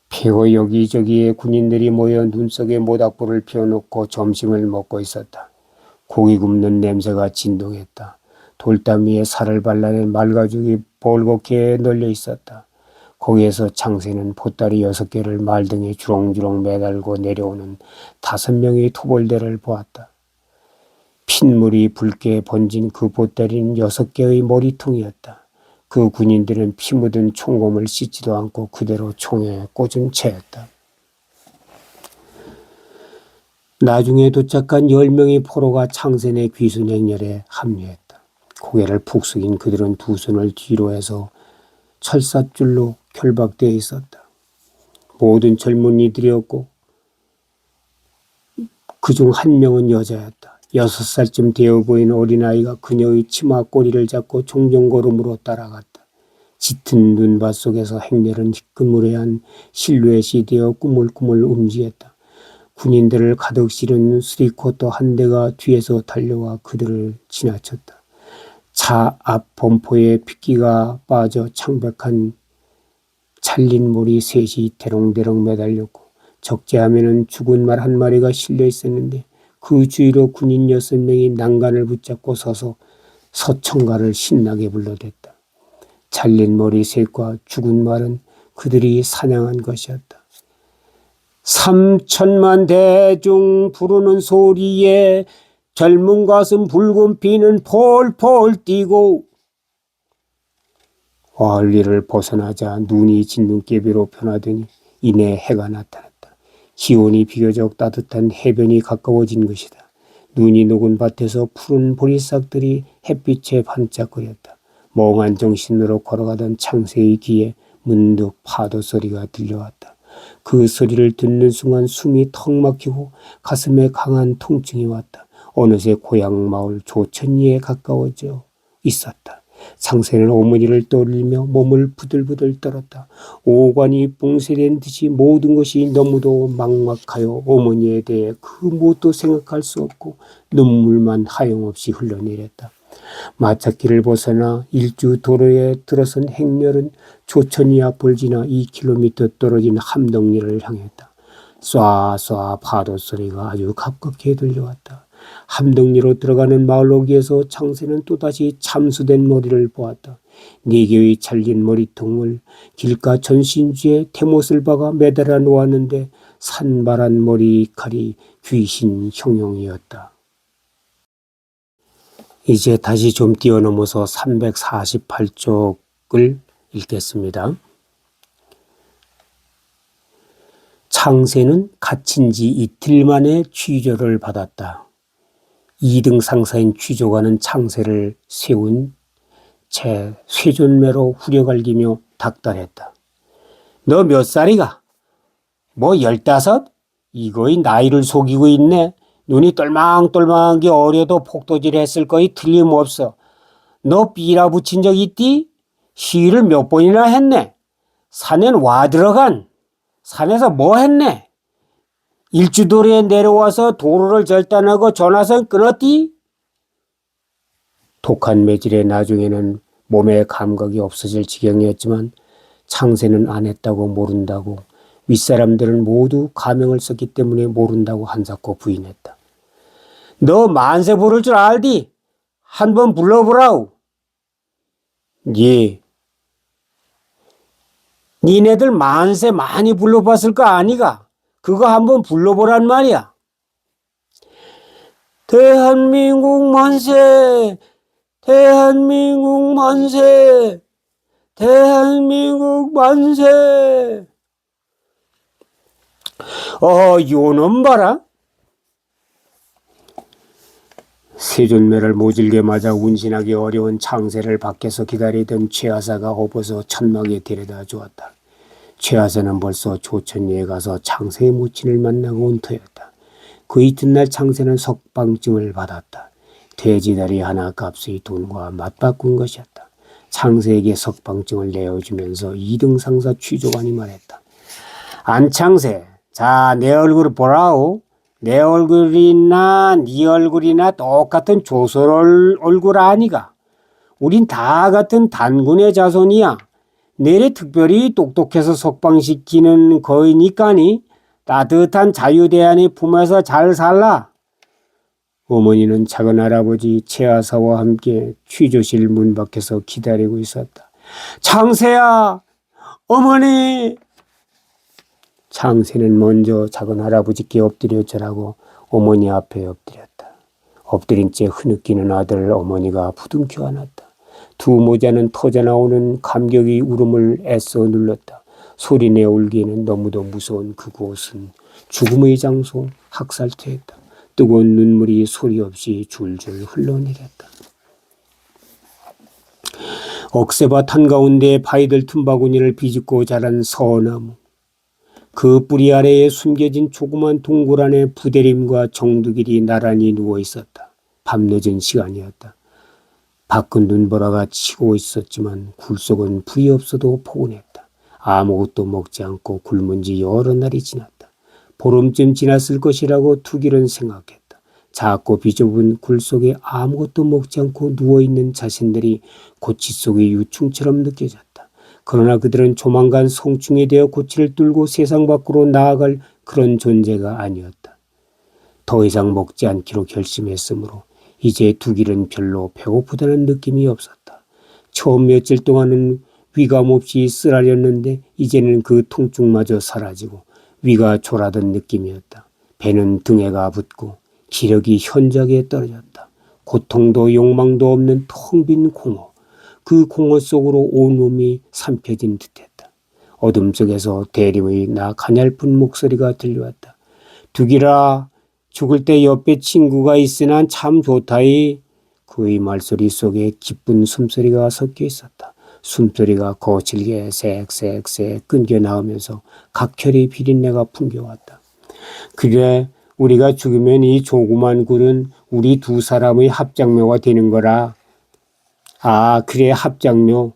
폐허 여기저기에 군인들이 모여 눈 속에 모닥불을 피워놓고 점심을 먹고 있었다. 고기 굽는 냄새가 진동했다. 돌담 위에 살을 발라낸 말가죽이 볼겋게 널려 있었다. 거기에서 창새는 보따리 6개를 말등에 주렁주렁 매달고 내려오는 5명의 토벌대를 보았다. 핏물이 붉게 번진 그 보따리는 6개의 머리통이었다. 그 군인들은 피 묻은 총검을 씻지도 않고 그대로 총에 꽂은 채였다. 나중에 도착한 10명의 포로가 창센의 귀순 행렬에 합류했다. 고개를 푹 숙인 그들은 두 손을 뒤로 해서 철사줄로 결박되어 있었다. 모든 젊은이들이었고 그중 한 명은 여자였다. 6살쯤 되어 보이는 어린아이가 그녀의 치마 꼬리를 잡고 종종걸음으로 따라갔다. 짙은 눈밭 속에서 행렬은 희끄무레한 실루엣이 되어 꾸물꾸물 움직였다. 군인들을 가득 실은 스리코터 한 대가 뒤에서 달려와 그들을 지나쳤다. 차 앞 범퍼에 핏기가 빠져 창백한 잘린 몰이 셋이 대롱대롱 매달렸고 적재하면은 죽은 말 한 마리가 실려 있었는데 그 주위로 군인 6명이 난간을 붙잡고 서서 서청가를 신나게 불러댔다. 잘린 머리 셋과 죽은 말은 그들이 사냥한 것이었다. 3천만 대중 부르는 소리에 젊은 가슴 붉은 피는 폴폴 뛰고 어울리를 벗어나자 눈이 진눈깨비로 변하더니 이내 해가 나타났다. 기온이 비교적 따뜻한 해변이 가까워진 것이다. 눈이 녹은 밭에서 푸른 보리싹들이 햇빛에 반짝거렸다. 멍한 정신으로 걸어가던 창새의 귀에 문득 파도 소리가 들려왔다. 그 소리를 듣는 순간 숨이 턱 막히고 가슴에 강한 통증이 왔다. 어느새 고향 마을 조천리에 가까워져 있었다. 창새는 어머니를 떠올리며 몸을 부들부들 떨었다. 오관이 봉쇄된 듯이 모든 것이 너무도 막막하여 어머니에 대해 그 무엇도 생각할 수 없고 눈물만 하염없이 흘러내렸다. 마차길을 벗어나 일주 도로에 들어선 행렬은 조천리 앞을 지나 2km 떨어진 함덕리를 향했다. 쏴쏴 파도 소리가 아주 가깝게 들려왔다. 함덕리로 들어가는 마을로기에서 창새는 또다시 참수된 머리를 보았다. 4개의 잘린 머리통을 길가 전신주에 대못을 박아 매달아 놓았는데 산발한 머리칼이 귀신 형용이었다. 이제 다시 좀 뛰어넘어서 348쪽을 읽겠습니다. 창새는 갇힌 지 이틀 만에 취조를 받았다. 2등 상사인 취조관은 창새를 세운 채 쇠존매로 후려갈기며 닥달했다. 너 몇 살이가? 뭐 15? 이거의 나이를 속이고 있네. 눈이 똘망똘망한 게 어려도 폭도질 했을 거이 틀림없어. 너 삐라 붙인 적 있디? 시위를 몇 번이나 했네. 산엔 와 들어간. 산에서 뭐 했네? 일주도로에 내려와서 도로를 절단하고 전화선 끊었디? 독한 매질에 나중에는 몸에 감각이 없어질 지경이었지만 창새는 안 했다고 모른다고, 윗사람들은 모두 가명을 썼기 때문에 모른다고 한사코 부인했다. 너 만세 부를 줄 알디? 한번 불러보라우. 예. 니네들 만세 많이 불러봤을 거 아니가? 그거 한번 불러보란 말이야. 대한민국 만세! 대한민국 만세! 대한민국 만세! 요놈 봐라. 세존매를 모질게 맞아 운신하기 어려운 창새를 밖에서 기다리던 최하사가 업어서 천막에 데려다 주었다. 최하사는 벌써 조천리에 가서 창새의 모친을 만나고 온 터였다. 그 이튿날 창새는 석방증을 받았다. 돼지다리 하나 값의 돈과 맞바꾼 것이었다. 창새에게 석방증을 내어주면서 2등 상사 취조관이 말했다. 안창새, 자, 내 얼굴을 보라오. 내 얼굴이나 네 얼굴이나 똑같은 조설 얼굴 아니가. 우린 다 같은 단군의 자손이야. 내래 특별히 똑똑해서 석방시키는 거이니까니 따뜻한 자유대안의 품에서 잘 살라. 어머니는 작은 할아버지 최하사와 함께 취조실 문 밖에서 기다리고 있었다. 창세야! 어머니! 창세는 먼저 작은 할아버지께 엎드려 절하고 어머니 앞에 엎드렸다. 엎드린 채 흐느끼는 아들을 어머니가 부둥켜 안았다. 두 모자는 터져나오는 감격의 울음을 애써 눌렀다. 소리내 울기에는 너무도 무서운 그곳은 죽음의 장소, 학살투였다. 뜨거운 눈물이 소리 없이 줄줄 흘러내렸다. 억새밭 한가운데 바위들 틈바구니를 비집고 자란 서나무. 그 뿌리 아래에 숨겨진 조그만 동굴 안에 부대림과 정두길이 나란히 누워 있었다. 밤늦은 시간이었다. 밖은 눈보라가 치고 있었지만 굴속은 불이 없어도 포근했다. 아무것도 먹지 않고 굶은 지 여러 날이 지났다. 보름쯤 지났을 것이라고 투길은 생각했다. 작고 비좁은 굴속에 아무것도 먹지 않고 누워있는 자신들이 고치 속의 유충처럼 느껴졌다. 그러나 그들은 조만간 성충이 되어 고치를 뚫고 세상 밖으로 나아갈 그런 존재가 아니었다. 더 이상 먹지 않기로 결심했으므로 이제 투길은 별로 배고프다는 느낌이 없었다. 처음 며칠 동안은 위감 없이 쓰라렸는데 이제는 그 통증마저 사라지고 위가 졸아든 느낌이었다. 배는 등에가 붙고 기력이 현저하게 떨어졌다. 고통도 욕망도 없는 텅 빈 공허. 그 공허 속으로 온몸이 삼켜진 듯했다. 어둠 속에서 대림의 가냘픈 목소리가 들려왔다. 두기라, 죽을 때 옆에 친구가 있으나 참 좋다이. 그의 말소리 속에 기쁜 숨소리가 섞여 있었다. 숨소리가 거칠게 쌕쌕쌕 끊겨 나오면서 각혈의 비린내가 풍겨왔다. 그래, 우리가 죽으면 이 조그만 굴은 우리 두 사람의 합장묘가 되는 거라. 아, 그래, 합장묘.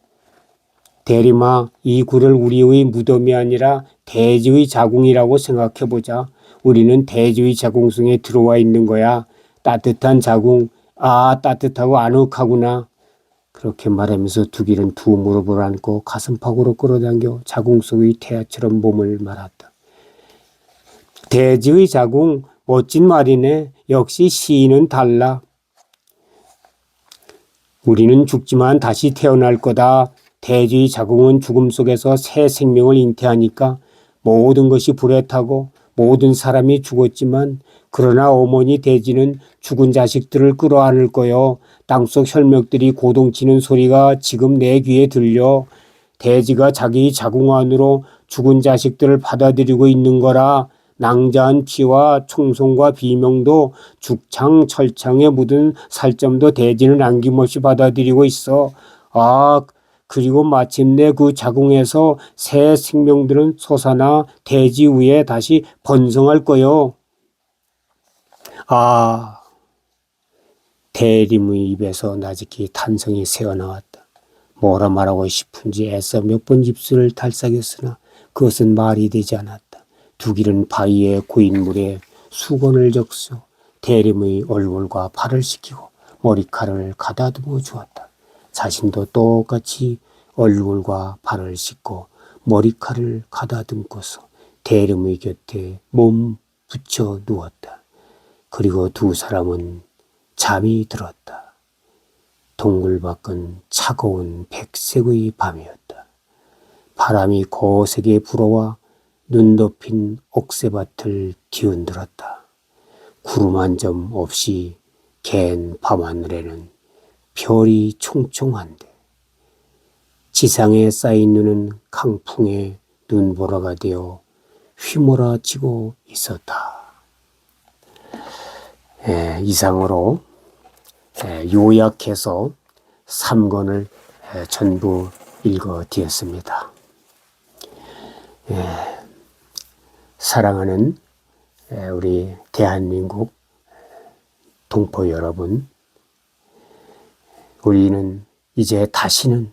대림아, 이 굴을 우리의 무덤이 아니라 대지의 자궁이라고 생각해보자. 우리는 대지의 자궁 속에 들어와 있는 거야. 따뜻한 자궁. 아, 따뜻하고 아늑하구나. 그렇게 말하면서 두길은 두 무릎을 안고 가슴팍으로 끌어당겨 자궁 속의 태아처럼 몸을 말았다. 대지의 자궁, 멋진 말이네. 역시 시인은 달라. 우리는 죽지만 다시 태어날 거다. 대지의 자궁은 죽음 속에서 새 생명을 잉태하니까 모든 것이 불에 타고 모든 사람이 죽었지만 그러나 어머니 대지는 죽은 자식들을 끌어안을 거요. 땅속 혈맥들이 고동치는 소리가 지금 내 귀에 들려. 대지가 자기 자궁 안으로 죽은 자식들을 받아들이고 있는 거라. 낭자한 피와 총성과 비명도 죽창 철창에 묻은 살점도 대지는 남김없이 받아들이고 있어. 아, 그리고 마침내 그 자궁에서 새 생명들은 솟아나 대지 위에 다시 번성할 거요. 아, 대림의 입에서 나직히 탄성이 새어나왔다. 뭐라 말하고 싶은지 애써 몇 번 입술을 달싹였으나 그것은 말이 되지 않았다. 두길은 바위의 고인 물에 수건을 적셔 대림의 얼굴과 발을 씻기고 머리카락을 가다듬어 주었다. 자신도 똑같이 얼굴과 발을 씻고 머리카락을 가다듬고서 대림의 곁에 몸 붙여 누웠다. 그리고 두 사람은 잠이 들었다. 동굴 밖은 차가운 백색의 밤이었다. 바람이 거세게 불어와 눈 덮인 옥새밭을 뒤흔들었다. 구름 한 점 없이 갠 밤하늘에는 별이 총총한데 지상에 쌓인 눈은 강풍에 눈보라가 되어 휘몰아치고 있었다. 이상으로 요약해서 3권을 전부 읽어드렸습니다. 사랑하는 우리 대한민국 동포 여러분, 우리는 이제 다시는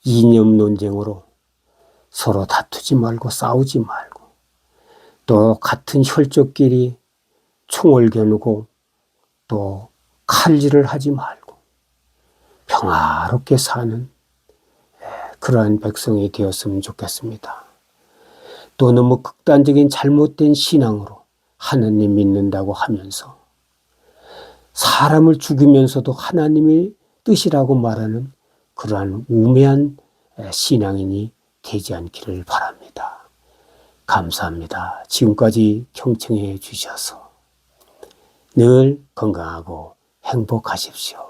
이념 논쟁으로 서로 다투지 말고 싸우지 말고 또 같은 혈족끼리 총을 겨누고 또 칼질을 하지 말고 평화롭게 사는 그러한 백성이 되었으면 좋겠습니다. 또 너무 극단적인 잘못된 신앙으로 하느님 믿는다고 하면서 사람을 죽이면서도 하나님의 뜻이라고 말하는 그러한 우매한 신앙인이 되지 않기를 바랍니다. 감사합니다. 지금까지 경청해 주셔서 늘 건강하고 행복하십시오.